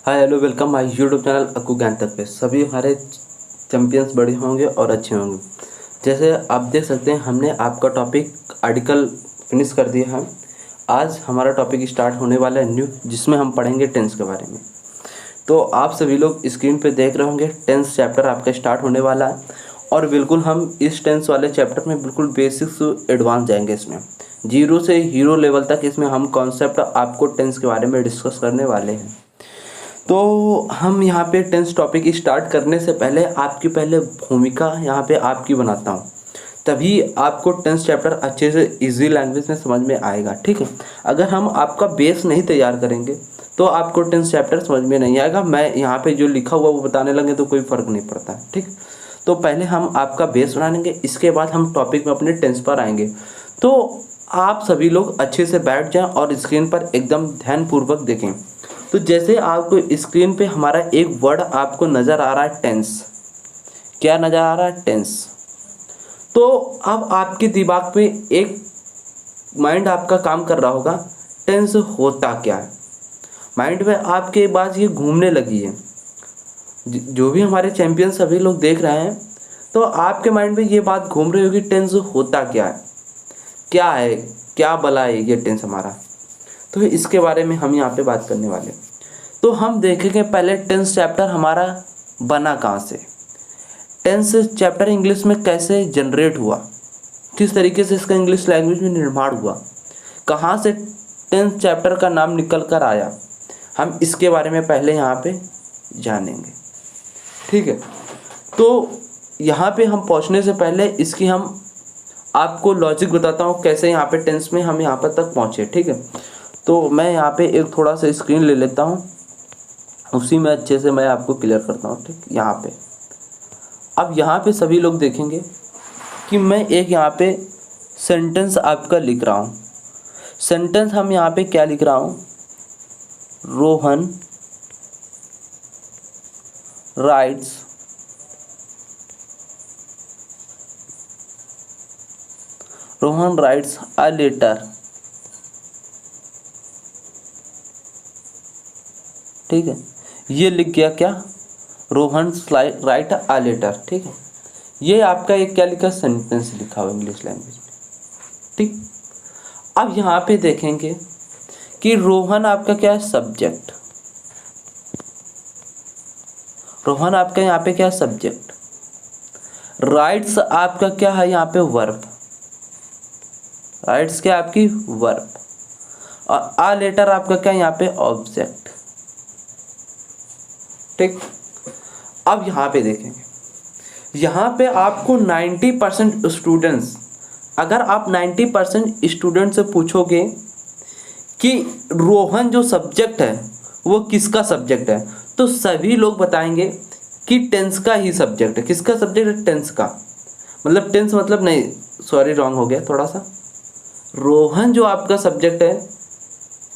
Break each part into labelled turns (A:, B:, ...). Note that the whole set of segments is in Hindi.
A: Hi hello welcome my YouTube channel Akku ज्ञान तक पे सभी हमारे चैंपियंस बड़े होंगे और अच्छे होंगे। जैसे आप देख सकते हैं हमने आपका टॉपिक आर्टिकल फिनिश कर दिया है। आज हमारा टॉपिक स्टार्ट होने वाला है न्यू, जिसमें हम पढ़ेंगे टेंस के बारे में। तो आप सभी लोग स्क्रीन पे देख रहे होंगे टेंस चैप्टर आपका स्टार्ट होने वाला है और बिल्कुल हम इस टेंस वाले चैप्टर में बिल्कुल बेसिक से एडवांस जाएंगे। इसमें जीरो से हीरो लेवल तक इसमें हम कॉन्सेप्ट आपको टेंस के बारे में डिस्कस करने वाले हैं। तो हम यहाँ पे टेंस टॉपिक स्टार्ट करने से पहले आपकी पहले भूमिका यहाँ पे आपकी बनाता हूँ, तभी आपको टेंस चैप्टर अच्छे से इजी लैंग्वेज में समझ में आएगा। ठीक है, अगर हम आपका बेस नहीं तैयार करेंगे तो आपको टेंस चैप्टर समझ में नहीं आएगा। मैं यहाँ पे जो लिखा हुआ वो बताने लगे तो कोई फ़र्क नहीं पड़ता है। ठीक, तो पहले हम आपका बेस बना लेंगे, इसके बाद हम टॉपिक में अपने टेंस पर आएंगे। तो आप सभी लोग अच्छे से बैठ जाएं और स्क्रीन पर एकदम ध्यानपूर्वक देखें। तो जैसे आपको स्क्रीन पे हमारा एक वर्ड आपको नज़र आ रहा है टेंस। क्या नज़र आ रहा है? टेंस। तो अब आपके दिमाग में एक माइंड आपका काम कर रहा होगा, टेंस होता क्या है। माइंड में आपके पास ये घूमने लगी है। जो भी हमारे चैंपियन सभी लोग देख रहे हैं तो आपके माइंड में ये बात घूम रही होगी, टेंस होता क्या है, क्या है, क्या भला है ये टेंस हमारा। तो इसके बारे में हम यहाँ पे बात करने वाले। तो हम देखेंगे पहले टेंस चैप्टर हमारा बना कहाँ से, टेंस चैप्टर इंग्लिश में कैसे जनरेट हुआ, किस तरीके से इसका इंग्लिश लैंग्वेज में निर्माण हुआ, कहाँ से टेंस चैप्टर का नाम निकल कर आया, हम इसके बारे में पहले यहाँ पे जानेंगे। ठीक है, तो यहाँ पे हम पहुँचने से पहले इसकी हम आपको लॉजिक बताता हूँ कैसे यहाँ पे टेंस में हम यहाँ पर तक पहुँचे। ठीक है, तो मैं यहाँ पे एक थोड़ा सा स्क्रीन ले लेता हूँ, उसी में अच्छे से मैं आपको क्लियर करता हूँ। ठीक, यहाँ पे अब यहाँ पे सभी लोग देखेंगे कि मैं एक यहाँ पे सेंटेंस आपका लिख रहा हूँ। सेंटेंस हम यहाँ पे क्या लिख रहा हूँ, रोहन राइट्स अ लेटर। ठीक है, ये लिख गया क्या, रोहन राइट अ लेटर। ठीक है, ये आपका एक क्या लिखा, सेंटेंस लिखा हुआ इंग्लिश लैंग्वेज में। ठीक, अब यहाँ पे देखेंगे कि रोहन आपका क्या है, सब्जेक्ट। रोहन आपका यहाँ पे क्या है, सब्जेक्ट। राइट्स आपका क्या है यहाँ पे, वर्ब। राइट्स क्या आपकी, वर्ब। और अ लेटर आपका क्या है यहाँ पे, ऑब्जेक्ट। ठीक, अब यहाँ पे देखेंगे, यहाँ पे आपको 90% स्टूडेंट्स, अगर आप 90% स्टूडेंट से पूछोगे कि रोहन जो सब्जेक्ट है वो किसका सब्जेक्ट है, तो सभी लोग बताएंगे कि टेंस का ही सब्जेक्ट है। किसका सब्जेक्ट है, टेंस का। मतलब टेंस मतलब नहीं, सॉरी रॉन्ग हो गया थोड़ा सा। रोहन जो आपका सब्जेक्ट है,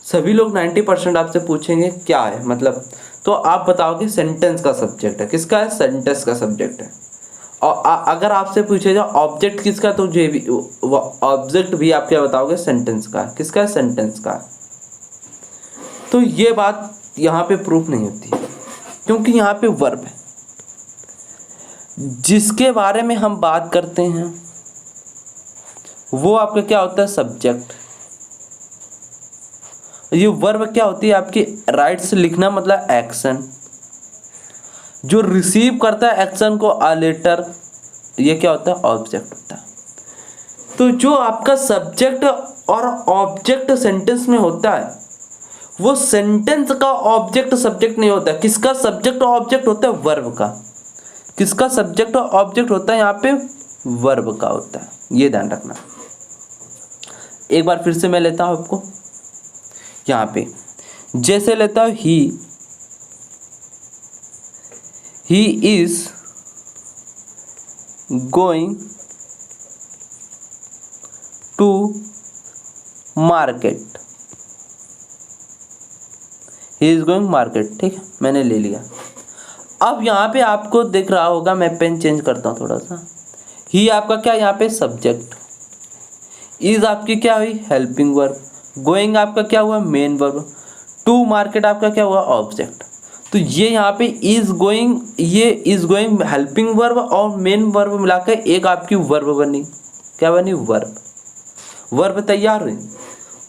A: सभी लोग 90% आपसे पूछेंगे क्या है मतलब, तो आप बताओगे सेंटेंस का सब्जेक्ट है। किसका है, सेंटेंस का सब्जेक्ट है। और अगर आपसे पूछे जाए ऑब्जेक्ट किसका, तो जो भी ऑब्जेक्ट भी आप क्या बताओगे, सेंटेंस का है। किसका है, सेंटेंस का है। तो ये बात यहाँ पे प्रूफ नहीं होती क्योंकि यहाँ पे वर्ब है। जिसके बारे में हम बात करते हैं वो आपका क्या होता है, सब्जेक्ट। ये वर्ब क्या होती है आपकी, राइट्स लिखना मतलब एक्शन। जो रिसीव करता है एक्शन को, अ लेटर, ये क्या होता है, ऑब्जेक्ट होता है। तो जो आपका सब्जेक्ट और ऑब्जेक्ट सेंटेंस में होता है वो सेंटेंस का ऑब्जेक्ट सब्जेक्ट नहीं होता है। किसका सब्जेक्ट और ऑब्जेक्ट होता है, वर्ब का। किसका सब्जेक्ट और ऑब्जेक्ट होता है, यहाँ पे वर्ब का होता है। ये ध्यान रखना। एक बार फिर से मैं लेता हूं आपको यहाँ पे, जैसे लेता हूं he is going to market. He is going market. ठीक है, मैंने ले लिया। अब यहाँ पे आपको दिख रहा होगा, मैं पेन चेंज करता हूँ थोड़ा सा। ही आपका क्या यहाँ पे, सब्जेक्ट। इज आपकी क्या हुई, हेल्पिंग वर्ब। गोइंग आपका क्या हुआ, मेन वर्ब। टू मार्केट आपका क्या हुआ, ऑब्जेक्ट। तो ये यहाँ पे इज गोइंग, ये इज गोइंग हेल्पिंग वर्ब और मेन वर्ब मिलाकर एक आपकी वर्ब बनी। क्या बनी? वर्ब। वर्ब तैयार हुई।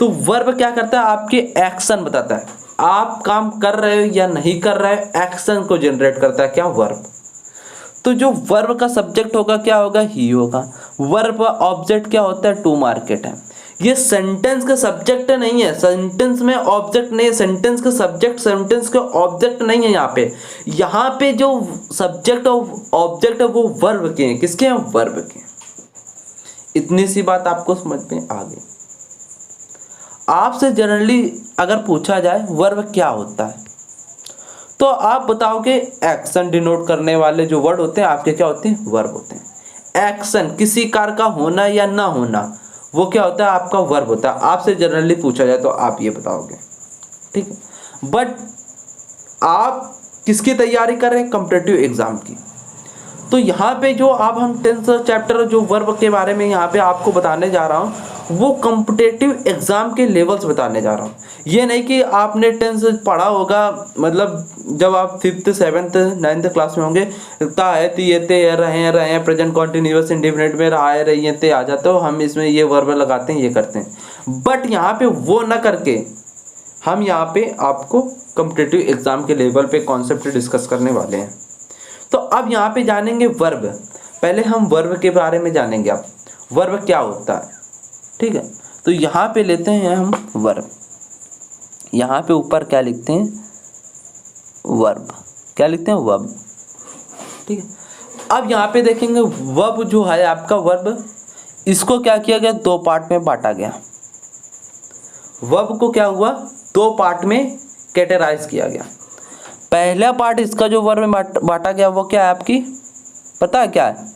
A: तो वर्ब क्या करता है? आपके एक्शन बताता है, आप काम कर रहे हो या नहीं कर रहे हो, एक्शन को जनरेट करता है। क्या? वर्ब। तो जो वर्ब का सब्जेक्ट होगा क्या होगा? ही होगा। वर्ब ऑब्जेक्ट क्या होता है? टू मार्केट है। ये सेंटेंस का सब्जेक्ट नहीं है, सेंटेंस में ऑब्जेक्ट नहीं है, सेंटेंस का सब्जेक्ट सेंटेंस का ऑब्जेक्ट नहीं है। यहाँ पे जो सब्जेक्ट और ऑब्जेक्ट है वो वर्ब के हैं। किसके हैं? वर्ब के। इतनी सी बात आपको समझ में आ गई। आपसे जनरली अगर पूछा जाए वर्ब क्या होता है, तो आप बताओगे एक्शन डिनोट करने वाले जो वर्ड होते हैं आपके क्या होते हैं? वर्ब होते हैं। एक्शन, किसी कार्य का होना या ना होना, वो क्या होता है? आपका वर्ब होता है। आपसे जनरली पूछा जाए तो आप ये बताओगे, ठीक है। बट आप किसकी तैयारी कर रहे हैं? कॉम्पिटिटिव एग्जाम की। तो यहाँ पे जो अब हम 10th चैप्टर जो वर्ब के बारे में यहाँ पे आपको बताने जा रहा हूँ, वो कॉम्पिटिटिव एग्जाम के लेवल्स बताने जा रहा हूँ। ये नहीं कि आपने 10th पढ़ा होगा, मतलब जब आप 5th 7th 9th क्लास में होंगे, ता है ती ये ते रहे प्रेजेंट कॉन्टिन्यूअस इंडेफिनिट में रहा है रही ते आ जाते हो, हम इसमें ये वर्ब लगाते हैं, ये करते हैं। बट यहाँ पे वो ना करके हम यहाँ पे आपको कॉम्पिटिटिव एग्जाम के लेवल पे कॉन्सेप्ट डिस्कस करने वाले हैं। तो अब यहाँ पे जानेंगे वर्ब। पहले हम वर्ब के बारे में जानेंगे। अब वर्ब क्या होता है, ठीक है। तो यहाँ पे लेते हैं हम वर्ब। यहाँ पे ऊपर क्या लिखते हैं? वर्ब। क्या लिखते हैं? वर्ब, ठीक है। अब यहाँ पे देखेंगे वर्ब जो है आपका वर्ब, इसको क्या किया गया? दो पार्ट में बांटा गया। वर्ब को क्या हुआ? दो पार्ट में कैटेगराइज किया गया। पहला पार्ट इसका जो वर्ब में बांटा गया वो क्या है आपकी? पता है क्या है?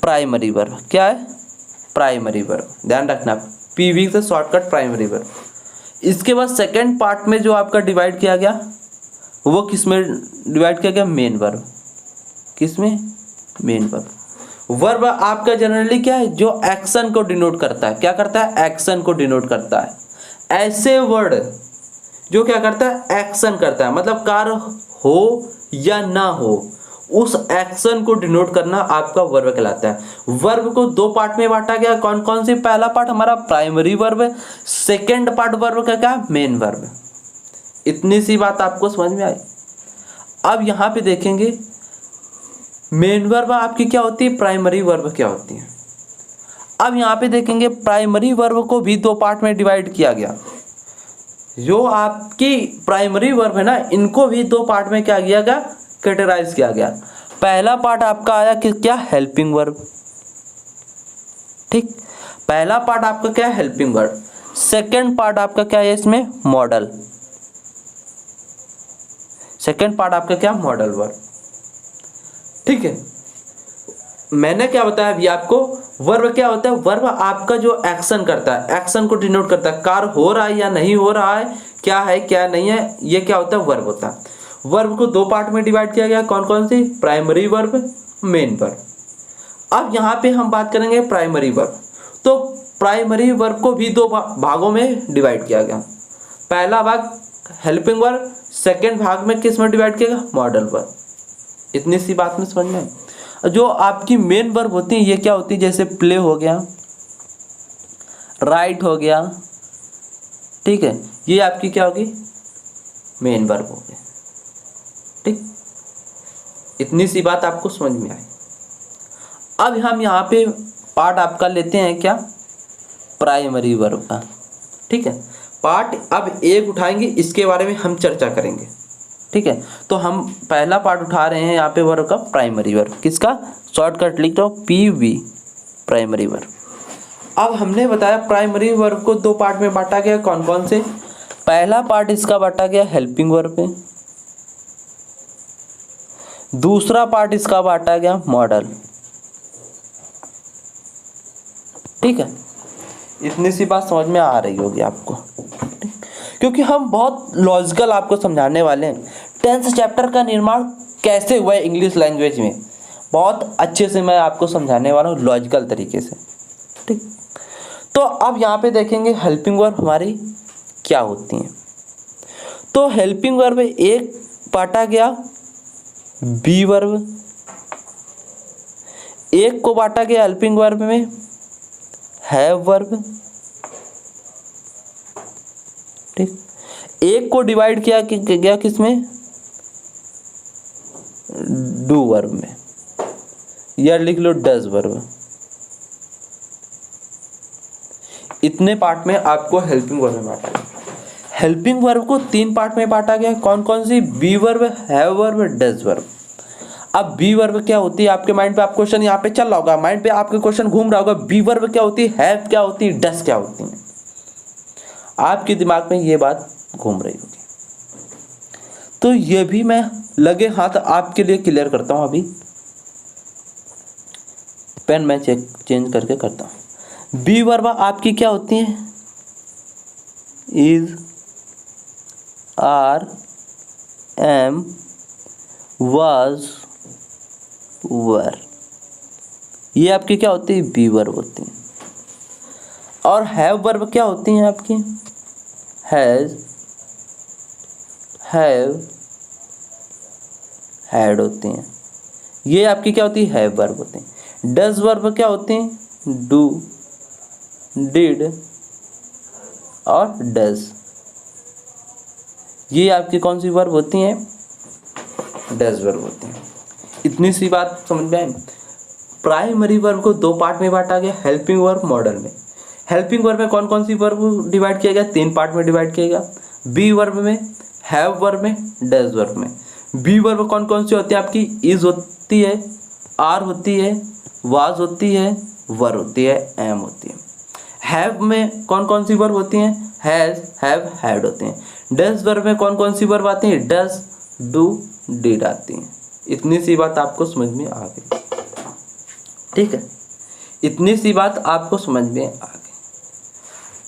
A: Primary verb. क्या है? Primary verb. ध्यान रखना, पीवी से शॉर्टकट प्राइमरी वर्ब। इसके बाद सेकंड पार्ट में जो आपका डिवाइड किया गया वो किस में डिवाइड किया गया? Main verb. किस में? Main verb. वर्ब आपका जनरली क्या है? जो एक्शन को डिनोट करता है। क्या करता है? एक्शन को डिनोट करता है। ऐसे वर्ड जो क्या करता है? एक्शन करता है, मतलब कार्य हो या ना हो, उस एक्शन को डिनोट करना आपका वर्ब कहलाता है। वर्ब को दो पार्ट में बांटा गया। कौन कौन से? पहला पार्ट हमारा प्राइमरी वर्ब है, सेकेंड पार्ट वर्ब का क्या? Main verb. इतनी सी बात आपको समझ में आई। अब यहाँ पे देखेंगे मेन वर्ब आपकी क्या होती है, प्राइमरी वर्ब क्या होती है। अब यहाँ पे देखेंगे प्राइमरी वर्ब को भी दो पार्ट में डिवाइड किया गया। जो आपकी प्राइमरी वर्ब है ना, इनको भी दो पार्ट में क्या किया गया? कैटेगराइज किया गया। पहला पार्ट आपका आया कि क्या? हेल्पिंग वर्ब, ठीक। पहला पार्ट आपका क्या है? Helping verb. सेकंड पार्ट आपका क्या है इसमें? मॉडल। सेकंड पार्ट आपका क्या? मॉडल वर्ब, ठीक है। मैंने क्या बताया अभी आपको? वर्ब क्या होता है? वर्ब आपका जो एक्शन करता है, एक्शन को डिनोट करता है। कार्य हो रहा है या नहीं हो रहा है, क्या है क्या नहीं है, ये क्या होता है? वर्ब होता है। वर्ब को दो पार्ट में डिवाइड किया गया। कौन कौन सी? Primary verb, main verb. अब यहाँ पे हम बात करेंगे प्राइमरी वर्ब। तो प्राइमरी वर्ब को भी दो भागों में डिवाइड किया गया। पहला भाग हेल्पिंग वर्ब, सेकेंड भाग में किस में डिवाइड किया गया? Modal verb. इतनी सी बात में समझ में। जो आपकी मेन वर्ब होती है ये क्या होती है? जैसे प्ले हो गया, राइट हो गया, ठीक है, ये आपकी क्या होगी? मेन वर्ब हो गई, ठीक। इतनी सी बात आपको समझ में आई। अब हम यहाँ पे पार्ट आपका लेते हैं क्या? प्राइमरी वर्ब का, ठीक है। पार्ट अब एक उठाएंगे, इसके बारे में हम चर्चा करेंगे, ठीक है। तो हम पहला पार्ट उठा रहे हैं यहाँ पे वर्ब का, प्राइमरी वर्ब। किसका? शॉर्टकट लिख दो, पीवी, प्राइमरी वर्ब। अब हमने बताया प्राइमरी वर्ब को दो पार्ट में बांटा गया। कौन कौन से? पहला पार्ट इसका बांटा गया हेल्पिंग वर्ब पे, दूसरा पार्ट इसका बांटा गया मॉडल, ठीक है। इतनी सी बात समझ में आ रही होगी आपको, क्योंकि हम बहुत लॉजिकल आपको समझाने वाले हैं। 10th चैप्टर का निर्माण कैसे हुआ है इंग्लिश लैंग्वेज में, बहुत अच्छे से मैं आपको समझाने वाला हूँ लॉजिकल तरीके से, ठीक। तो अब यहाँ पे देखेंगे हेल्पिंग वर्ब हमारी क्या होती हैं। तो हेल्पिंग वर्ब एक बांटा गया बी वर्ब, एक को बांटा गया हेल्पिंग वर्ब में हैव वर्ब, ठीक। एक को डिवाइड किया गया किसमें, डू वर्ब में, या लिख लो डज वर्ब। इतने पार्ट में आपको हेल्पिंग वर्ब में बांटा गया। हेल्पिंग वर्ब को 3 पार्ट में बांटा गया, कौन कौन सी, be verb, have verb, does verb. अब बी वर्ब क्या होती है, आपके माइंड पे आप क्वेश्चन यहाँ पे चल रहा होगा, माइंड पे आपके क्वेश्चन घूम रहा होगा, बी वर्ब क्या होती है, हैव क्या होती है, डज क्या होती है, आपके दिमाग में ये बात घूम रही होगी। तो ये भी मैं लगे हाथ आपके लिए क्लियर करता हूँ। अभी पेन मैं चेंज करके करता हूँ। बी वर्ब आपकी क्या होती है, इज, आर, एम, वाज, वर, ये आपकी क्या होती है, बी वर्ब होती है। और हैव वर्ब क्या होती हैं आपकी, हैज, हैव, हैड होती हैं, ये आपकी क्या होती है, हैव वर्ब होती हैं। डज वर्ब क्या होती हैं, डू, डिड और डज, ये आपकी कौन सी वर्ब होती हैं, डज वर्ब होती हैं। इतनी सी बात समझ में आई। प्राइमरी वर्ब को 2 पार्ट में बांटा गया, हेल्पिंग वर्ब, मॉडल में। हेल्पिंग वर्ब में कौन कौन सी वर्ब डिवाइड किया गया, 3 पार्ट में डिवाइड किया गया, बी वर्ब में, हैव वर्ब में, डज वर्ब में। बी वर्ब कौन कौन सी होती है आपकी, इज होती है, आर होती है, वाज होती है, वर होती है, एम होती है। हैव में कौन कौन सी वर्ब होती हैं, हैज, हैव, हैड होते हैं। डज वर्ब में कौन कौन सी वर्ब आती हैं, डज, डू, डिड आती हैं। इतनी सी बात आपको समझ में आ गई, ठीक है, इतनी सी बात आपको समझ में आ गई।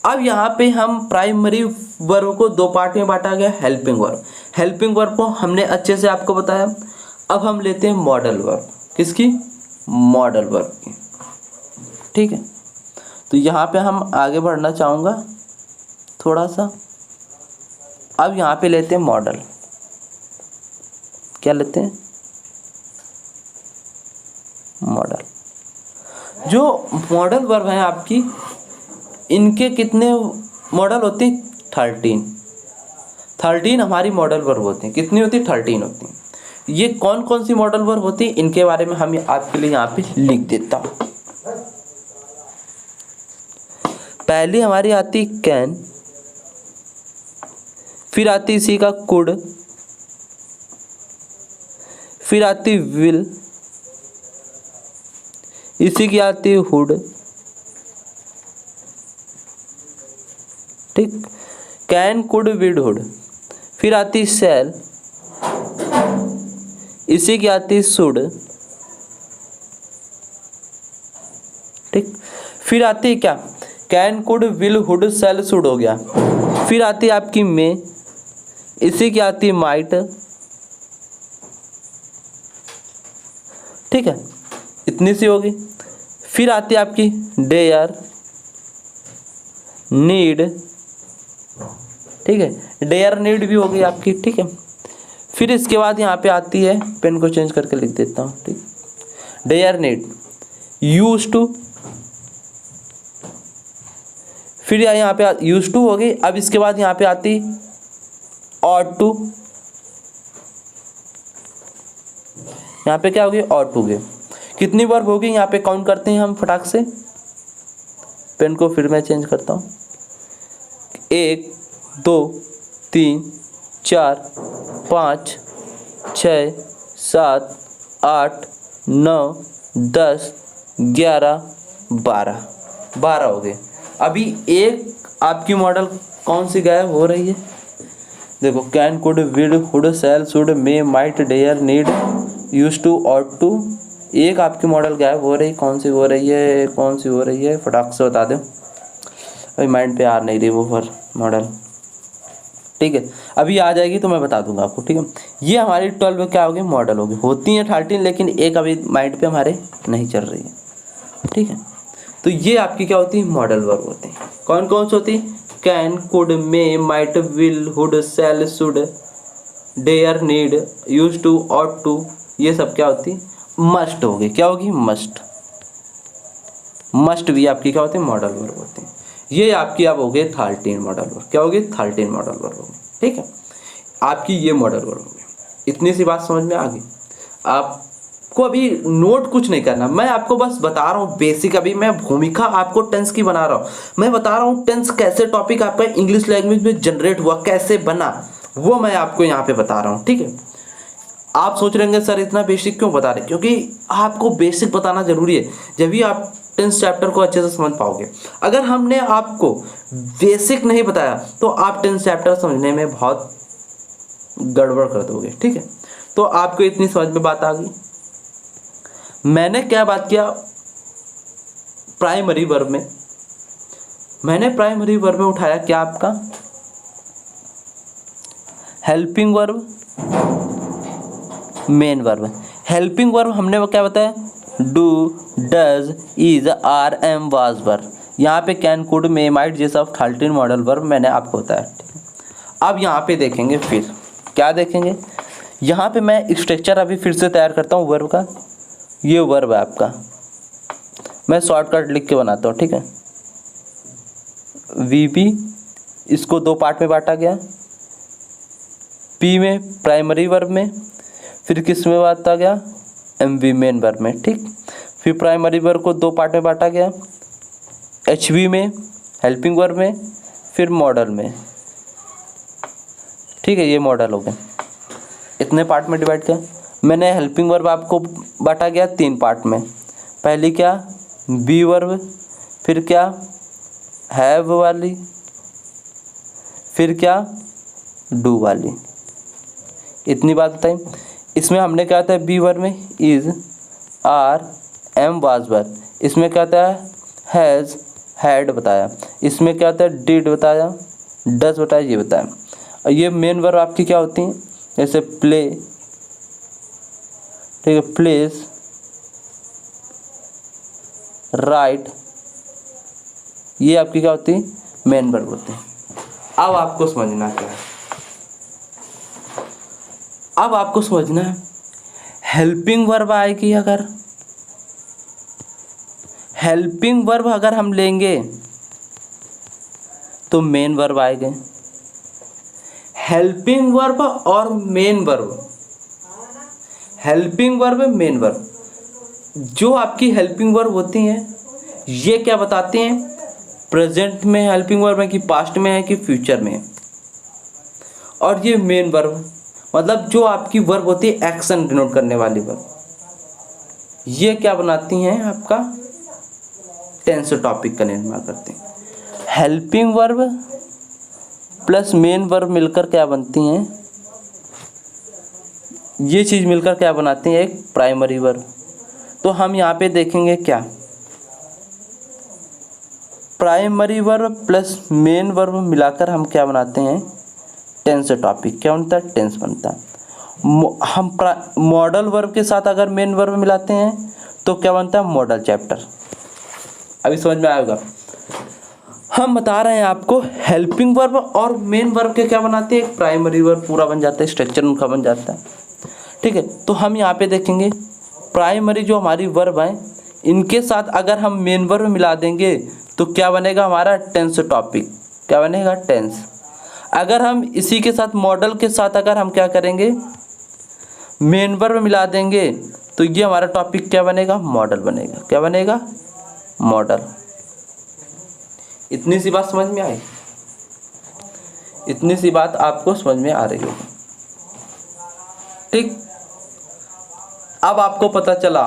A: अब यहाँ पे हम प्राइमरी वर्ब को 2 पार्ट में बांटा गया, हेल्पिंग वर्ब। हेल्पिंग वर्ब को हमने अच्छे से आपको बताया। अब हम लेते हैं मॉडल वर्ब, किसकी, मॉडल वर्ब की, ठीक है। तो यहाँ पे हम आगे बढ़ना चाहूँगा थोड़ा सा। अब यहाँ पे लेते हैं मॉडल, क्या लेते हैं, मॉडल। जो मॉडल वर्ब हैं आपकी, इनके कितने मॉडल होते हैं, 13 हमारी मॉडल वर्ब होती हैं। कितनी होती है, 13 होती हैं। ये कौन कौन सी मॉडल वर्ब होती है, इनके बारे में हम आपके लिए यहाँ पे लिख देता हूँ। पहली हमारी आती कैन, फिर आती इसी का कुड, फिर आती विल, इसी की आती हुड, ठीक, कैन, कुड, विड, हुड। फिर आती शैल, इसी की आती शुड, ठीक। फिर आती क्या, can, could, will, would, shall, should हो गया। फिर आती आपकी मे, इसी की आती माइट, ठीक है, इतनी सी होगी। फिर आती आपकी डेयर, नीड, ठीक है, डेयर, नीड भी हो गई आपकी, ठीक है। फिर इसके बाद यहाँ पे आती है, पेन को चेंज करके लिख देता हूँ, ठीक, डेयर, नीड, यूज टू, फिर यहाँ पे यूज टू हो गई। अब इसके बाद यहाँ पे आती ऑट टू, यहाँ पे क्या होगी, ऑट टू गए। कितनी वर्ब होगी यहाँ पे काउंट करते हैं हम फटाक से, पेन को फिर मैं चेंज करता हूँ। 1 2 3 4 5 6 7 8 9 10 11 12 हो गए। अभी एक आपकी मॉडल कौन सी गायब हो रही है, देखो, can, could, will, would, shall, should, may, might, dare, need, use to, ought to. एक आपकी मॉडल गायब हो रही, कौन सी हो रही है, कौन सी हो रही है, फटाक से बता दो, अभी माइंड पे आ नहीं रही वो पर मॉडल, ठीक है। अभी आ जाएगी तो मैं बता दूंगा आपको, ठीक है। ये हमारी 12 क्या होगी, मॉडल होगी। होती हैं 13, लेकिन एक अभी माइंड पे हमारे नहीं चल रही है, ठीक है। तो ये आपकी क्या होती है, मॉडल वर्ब होती है। कौन कौन सी होती है, can, could, may, might, will, would, shall, should, dare, need, use to, ought to, ये सब क्या होती? मस्ट होगी। क्या होगी? मस्ट। मस्ट भी आपकी क्या होती है? मॉडल वर्ब होती है। ये आपकी अब हो गई 13 मॉडल वर्ब। क्या होगी? 13 मॉडल वर्ब होगी। ठीक है, आपकी ये मॉडल वर्ब होगी। इतनी सी बात समझ में आ गई। आपको अभी नोट कुछ नहीं करना, मैं आपको बस बता रहा हूँ बेसिक। अभी मैं भूमिका आपको टेंस की बना रहा हूँ। मैं बता रहा हूँ टेंस कैसे टॉपिक आपका इंग्लिश लैंग्वेज में जनरेट हुआ, कैसे बना, वो मैं आपको यहाँ पे बता रहा हूँ। ठीक है, आप सोच रहे होंगे सर इतना बेसिक क्यों बता रहे? क्योंकि आपको बेसिक बताना जरूरी है, जब भी आप टेंस चैप्टर को अच्छे से समझ पाओगे। अगर हमने आपको बेसिक नहीं बताया तो आप टेंस चैप्टर समझने में बहुत गड़बड़ कर दोगे। ठीक है, तो आपको इतनी समझ में बात आ गई। मैंने क्या बात किया प्राइमरी वर्ब में? मैंने प्राइमरी वर्ब में उठाया क्या आपका helping verb, main verb. Helping verb हमने वो क्या बताया? Do, does, is, are, am, was verb. यहाँ पे कैन, कुड, मे, माइट, ये सब 13 मॉडल वर्ब मैंने आपको बताया। अब यहाँ पे देखेंगे, फिर क्या देखेंगे? यहाँ पे मैं स्ट्रक्चर अभी फिर से तैयार करता हूँ वर्ब का। ये वर्ब है आपका, मैं शॉर्टकट लिख के बनाता हूँ। ठीक है, वीपी, इसको दो पार्ट में बांटा गया। पी में प्राइमरी वर्ब में, फिर किस में बांटा गया? एमवी मेन वर्ब में। ठीक, फिर प्राइमरी वर्ब को दो पार्ट में बांटा गया, एचवी में, हेल्पिंग वर्ब में, फिर मॉडल में। ठीक है, ये मॉडल हो गए, इतने पार्ट में डिवाइड किया। मैंने हेल्पिंग वर्ब आपको बांटा गया 3 पार्ट में। पहली क्या? बी वर्ब, फिर क्या? हैव वाली, फिर क्या? डू वाली। इतनी बात बताई। इसमें हमने क्या था? बी वर्ब में is, are, am, was verb. इसमें क्या था? हैज़, हैड बताया। इसमें क्या था? डिड बताया, डज बताया, ये बताया। और ये मेन वर्ब आपकी क्या होती हैं? जैसे प्ले, ठीक है, प्लेस, राइट, ये आपकी क्या होती है? मेन वर्ब होती है। अब आपको समझना क्या है? अब आपको समझना है हेल्पिंग वर्ब आएगी, अगर हेल्पिंग वर्ब अगर हम लेंगे तो मेन वर्ब आएंगे। हेल्पिंग वर्ब और main verb, helping verb, main verb, जो आपकी हेल्पिंग वर्ब होती हैं ये क्या बताते हैं? प्रेजेंट में हेल्पिंग वर्ब है कि पास्ट में है कि फ्यूचर में है। और ये मेन वर्ब मतलब जो आपकी वर्ब होती है एक्शन डिनोट करने वाली वर्ब, ये क्या बनाती हैं? आपका टेंस टॉपिक का निर्माण करते हैं। Helping verb plus main verb मिलकर क्या बनती हैं? ये चीज़ मिलकर क्या बनाती है? एक प्राइमरी वर्ब। तो हम यहाँ पे देखेंगे क्या? Primary verb plus main verb मिलाकर हम क्या बनाते हैं? Tense topic. क्या बनता है? टेंस बनता है। हम मॉडल वर्ब के साथ अगर मेन वर्ब मिलाते हैं तो क्या बनता है? Model chapter. अभी समझ में आएगा। हम बता रहे हैं आपको हेल्पिंग वर्ब और मेन वर्ब के क्या बनाते हैं? एक प्राइमरी वर्ब पूरा बन जाता है, स्ट्रक्चर उनका बन जाता है। ठीक है, तो हम यहाँ पे देखेंगे प्राइमरी जो हमारी वर्ब है इनके साथ अगर हम मेन वर्ब मिला देंगे तो क्या बनेगा? हमारा टेंस टॉपिक। क्या बनेगा? टेंस। अगर हम इसी के साथ मॉडल के साथ अगर हम क्या करेंगे? मेन वर्ब मिला देंगे तो ये हमारा टॉपिक क्या बनेगा? मॉडल बनेगा। क्या बनेगा? मॉडल। इतनी सी बात समझ में आई? इतनी सी बात आपको समझ में आ रही होगी। ठीक, अब आपको पता चला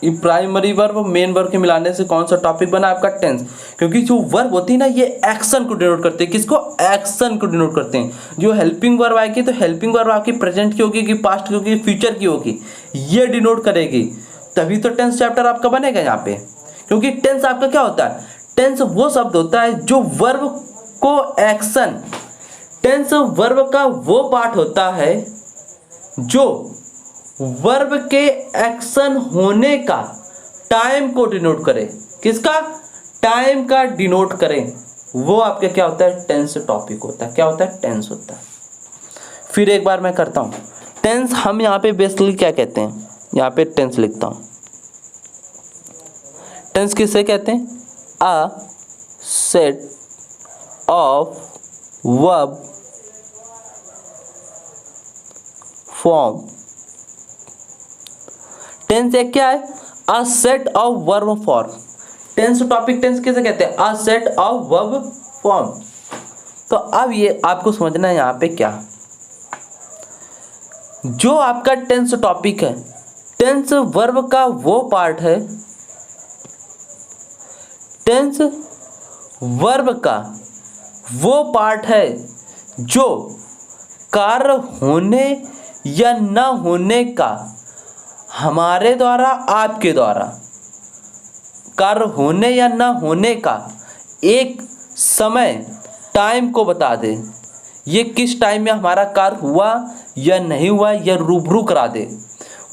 A: ये प्राइमरी वर्ब मेन वर्ब के मिलाने से कौन सा टॉपिक बना? आपका टेंस। क्योंकि जो वर्ब होती है ना ये एक्शन को डिनोट करते हैं। किसको? एक्शन को डिनोट करते हैं। जो हेल्पिंग वर्ब आएगी तो हेल्पिंग वर्ब आपकी प्रेजेंट की होगी कि पास्ट की होगी, फ्यूचर की होगी, ये डिनोट करेगी। तभी तो टेंस चैप्टर आपका बनेगा यहाँ पे। क्योंकि टेंस आपका क्या होता है? टेंस वो शब्द होता है जो वर्ब को एक्शन, टेंस वर्ब का वो पार्ट होता है जो वर्ब के एक्शन होने का टाइम को डिनोट करे। किसका? टाइम का डिनोट करें। वो आपके क्या होता है, टेंस टॉपिक होता है। क्या होता है, टेंस होता है। फिर एक बार मैं करता हूँ। टेंस हम यहाँ पे बेसिकली क्या कहते हैं, यहाँ पे टेंस लिखता हूँ। टेंस किसे कहते हैं, a set of verb form. Tense एक क्या है, a set of verb form. Tense topic tense किसे कहते हैं, a set of verb form. तो अब ये आपको समझना है यहाँ पे क्या, जो आपका टेंस टॉपिक है, टेंस वर्ब का वो पार्ट है, टेंस वर्ब का वो पार्ट है जो कार्य होने या न होने का हमारे द्वारा, आपके द्वारा, कार्य होने या न होने का एक समय, टाइम को बता दे। ये किस टाइम में हमारा कार्य हुआ या नहीं हुआ, या रूबरू करा दे,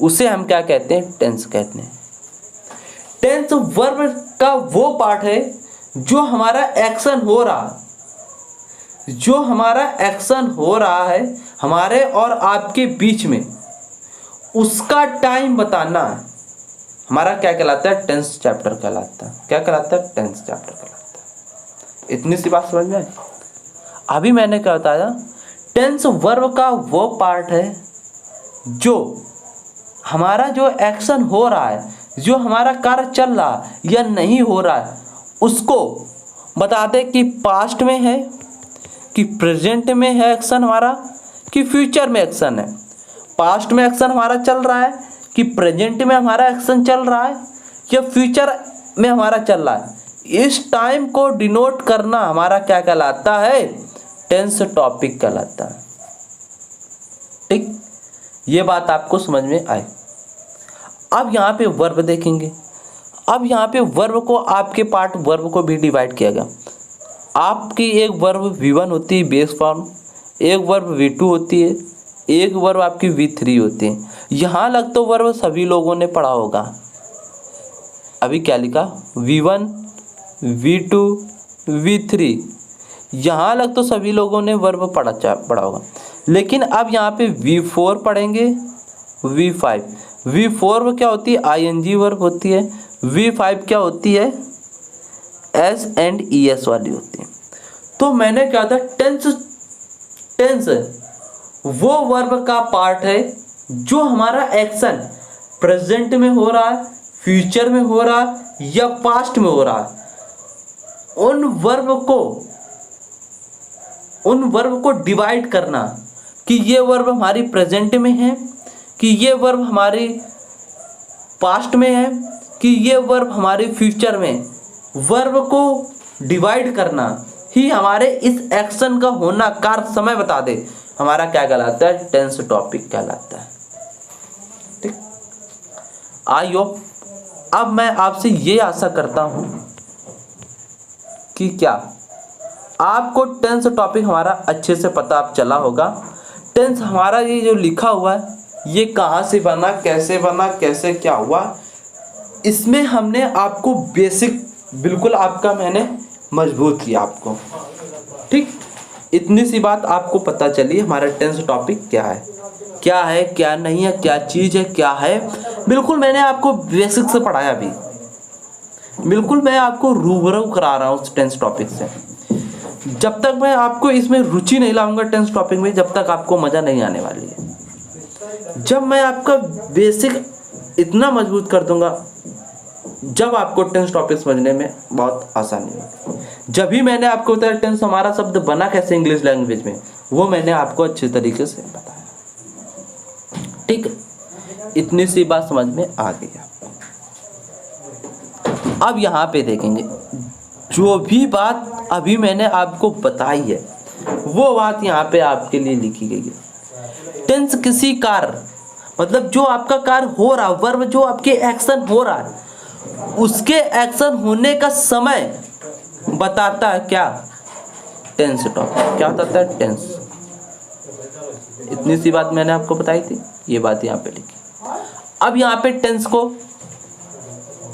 A: उसे हम क्या कहते हैं, टेंस कहते हैं। टेंस वर्ब का वो पार्ट है जो हमारा एक्शन हो रहा, जो हमारा एक्शन हो रहा है हमारे और आपके बीच में, उसका टाइम बताना हमारा क्या कहलाता है, टेंस चैप्टर कहलाता है। क्या कहलाता है, टेंस चैप्टर कहलाता है। इतनी सी बात समझ में आई। अभी मैंने क्या बताया, टेंस वर्ब का वो पार्ट है जो हमारा जो एक्शन हो रहा है, जो हमारा कार्य चल रहा या नहीं हो रहा है, उसको बताते कि पास्ट में है, कि प्रेजेंट में है एक्शन हमारा, कि फ्यूचर में एक्शन है। पास्ट में एक्शन हमारा चल रहा है, कि प्रेजेंट में हमारा एक्शन चल रहा है, या फ्यूचर में हमारा चल रहा है। इस टाइम को डिनोट करना हमारा क्या कहलाता है, टेंस टॉपिक कहलाता है। ठीक, ये बात आपको समझ में आई। अब यहाँ पे वर्ब देखेंगे। अब यहाँ पे वर्ब को, आपके पार्ट वर्ब को भी डिवाइड किया गया। आपकी एक वर्ब V1 होती है बेस फॉर्म, एक वर्ब V2 होती है, एक वर्ब आपकी V3 होती है। यहाँ लग तो वर्ब सभी लोगों ने पढ़ा होगा। अभी क्या लिखा, V1 V2 V3, यहाँ लग तो सभी लोगों ने वर्ब पढ़ा होगा। लेकिन अब यहाँ पे V4 पढ़ेंगे, V5। V4 क्या होती है, ING वर्ब होती है। V5 क्या होती है, S and ES वाली होती है। तो मैंने क्या था, टेंस वो वर्ब का पार्ट है जो हमारा एक्शन प्रेजेंट में हो रहा है, फ्यूचर में हो रहा है, या पास्ट में हो रहा है। उन वर्ब को डिवाइड करना कि ये वर्ब हमारी प्रेजेंट में है, कि ये वर्ब हमारी पास्ट में है, कि ये वर्ब हमारे फ्यूचर में। वर्ब को डिवाइड करना ही हमारे इस एक्शन का होना, कार्य समय बता दे, हमारा क्या कहलाता है, टेंस टॉपिक कहलाता है। ठीक, आई होप अब मैं आपसे ये आशा करता हूं कि क्या आपको टेंस टॉपिक हमारा अच्छे से पता चला होगा। टेंस हमारा ये जो लिखा हुआ है, ये कहाँ से बना, कैसे क्या हुआ, इसमें हमने आपको बेसिक बिल्कुल आपका मैंने मजबूत किया आपको। ठीक, इतनी सी बात आपको पता चली हमारा टेंस टॉपिक क्या है, क्या नहीं है, क्या चीज़ है, क्या है। बिल्कुल मैंने आपको बेसिक से पढ़ाया अभी, बिल्कुल मैं आपको रूबरू करा रहा हूँ टेंस टॉपिक से। जब तक मैं आपको इसमें रुचि नहीं लाऊंगा टेंस टॉपिक में, जब तक आपको मज़ा नहीं आने वाली है। जब मैं आपका बेसिक इतना मजबूत कर दूंगा, जब आपको टेंस टॉपिक समझने में बहुत आसानी होगी। जब भी मैंने आपको बताया टेंस हमारा शब्द बना कैसे इंग्लिश लैंग्वेज में, वो मैंने आपको अच्छे तरीके से बताया। ठीक, इतनी सी बात समझ में आ गई आपको। अब यहाँ पे देखेंगे, जो भी बात अभी मैंने आपको बताई है वो बात यहाँ पे आपके लिए लिखी गई है। टेंस किसी कार्य, मतलब जो आपका कार्य हो रहा, वर्ब जो आपके एक्शन हो रहा है, उसके एक्शन होने का समय बताता है क्या, टेंस टॉपिक। क्या बताता है, टेंस। इतनी सी बात मैंने आपको बताई थी, ये बात यहाँ पे लिखी। अब यहाँ पे टेंस को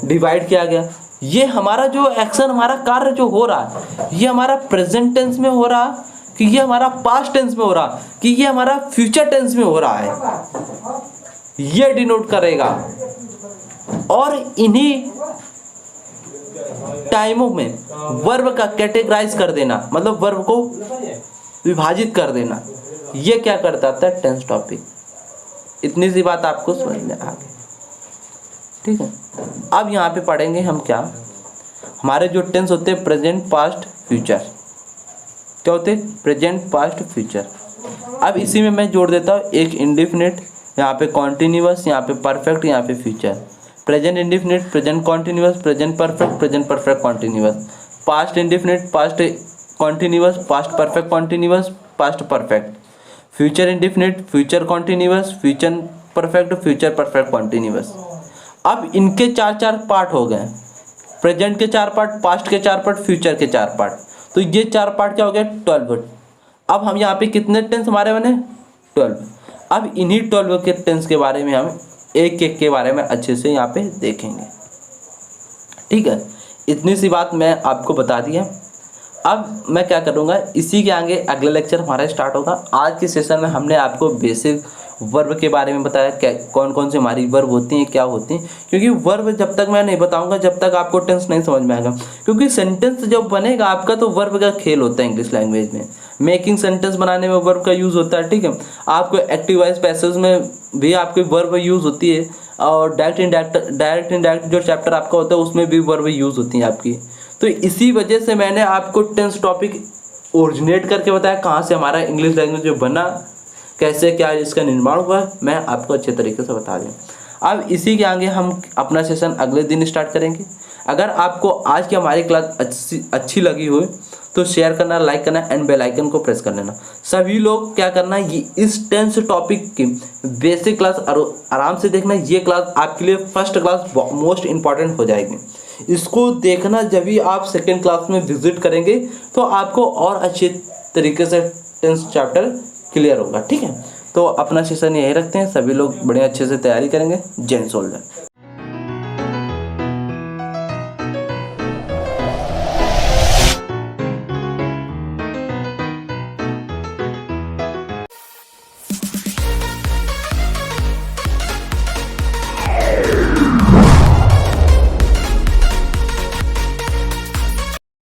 A: डिवाइड किया गया। ये हमारा जो एक्शन, हमारा कार्य जो हो रहा है, ये हमारा प्रेजेंट टेंस में हो रहा कि ये हमारा पास्ट टेंस में हो रहा कि ये हमारा फ्यूचर टेंस में हो रहा है, ये डिनोट करेगा। और इन्हीं टाइमों में वर्ब का कैटेगराइज कर देना, मतलब वर्ब को विभाजित कर देना, ये क्या करता था, टेंस टॉपिक। इतनी सी बात आपको समझ में आ गई, ठीक है। अब यहाँ पे पढ़ेंगे हम क्या, हमारे जो टेंस होते हैं प्रेजेंट, पास्ट, फ्यूचर। क्या होते हैं, प्रेजेंट, पास्ट, फ्यूचर। अब इसी में मैं जोड़ देता हूँ एक इंडेफिनिट, यहाँ पे कॉन्टिन्यूअस, यहाँ पे परफेक्ट, यहाँ पे future. Present indefinite, present continuous, present perfect, present perfect continuous. Past indefinite, past continuous, past perfect continuous, past perfect. Future indefinite, future continuous, future perfect continuous. अब इनके चार पार्ट हो गए, प्रेजेंट के 4 पार्ट, पास्ट के 4 पार्ट, फ्यूचर के 4 पार्ट। तो ये 4 पार्ट क्या हो गया, 12। अब हम यहाँ पे कितने टेंस हमारे बने, 12। अब इन्हीं 12 के टेंस के बारे में हम एक एक के बारे में अच्छे से यहाँ पे देखेंगे, ठीक है। इतनी सी बात मैं आपको बता दी है। अब मैं क्या करूँगा, इसी के आगे अगला लेक्चर हमारा स्टार्ट होगा। आज के सेशन में हमने आपको बेसिक वर्ब के बारे में बताया, क्या कौन कौन से हमारी वर्ब होती हैं, क्या होती हैं। क्योंकि वर्ब जब तक मैं नहीं बताऊंगा, जब तक आपको टेंस नहीं समझ में आएगा। क्योंकि सेंटेंस जब बनेगा आपका, तो वर्ब का खेल होता है इंग्लिश लैंग्वेज में। मेकिंग सेंटेंस बनाने में वर्ब का यूज़ होता है, ठीक है। आपको एक्टिव वॉइस पैसेज में भी आपकी वर्ब यूज़ होती है, और डायरेक्ट इनडायरेक्ट जो चैप्टर आपका होता है उसमें भी वर्ब यूज़ होती है आपकी। तो इसी वजह से मैंने आपको टेंस टॉपिक ओरिजिनेट करके बताया, कहाँ से हमारा इंग्लिश लैंग्वेज जो बना, कैसे क्या इसका निर्माण हुआ, मैं आपको अच्छे तरीके से बता दूँ। अब इसी के आगे हम अपना सेशन अगले दिन स्टार्ट करेंगे। अगर आपको आज की हमारी क्लास अच्छी लगी हो तो शेयर करना, लाइक करना एंड बेल आइकन को प्रेस कर लेना। सभी लोग क्या करना, ये इस टेंस टॉपिक की बेसिक क्लास आराम से देखना। ये क्लास आपके लिए फर्स्ट क्लास मोस्ट इंपॉर्टेंट हो जाएगी। इसको देखना जब भी आप सेकेंड क्लास में विजिट करेंगे, तो आपको और अच्छे तरीके से टेंस चैप्टर क्लियर होगा, ठीक है। तो अपना सेशन यही रखते हैं, सभी लोग बड़े अच्छे से तैयारी करेंगे। जय सोल्जर।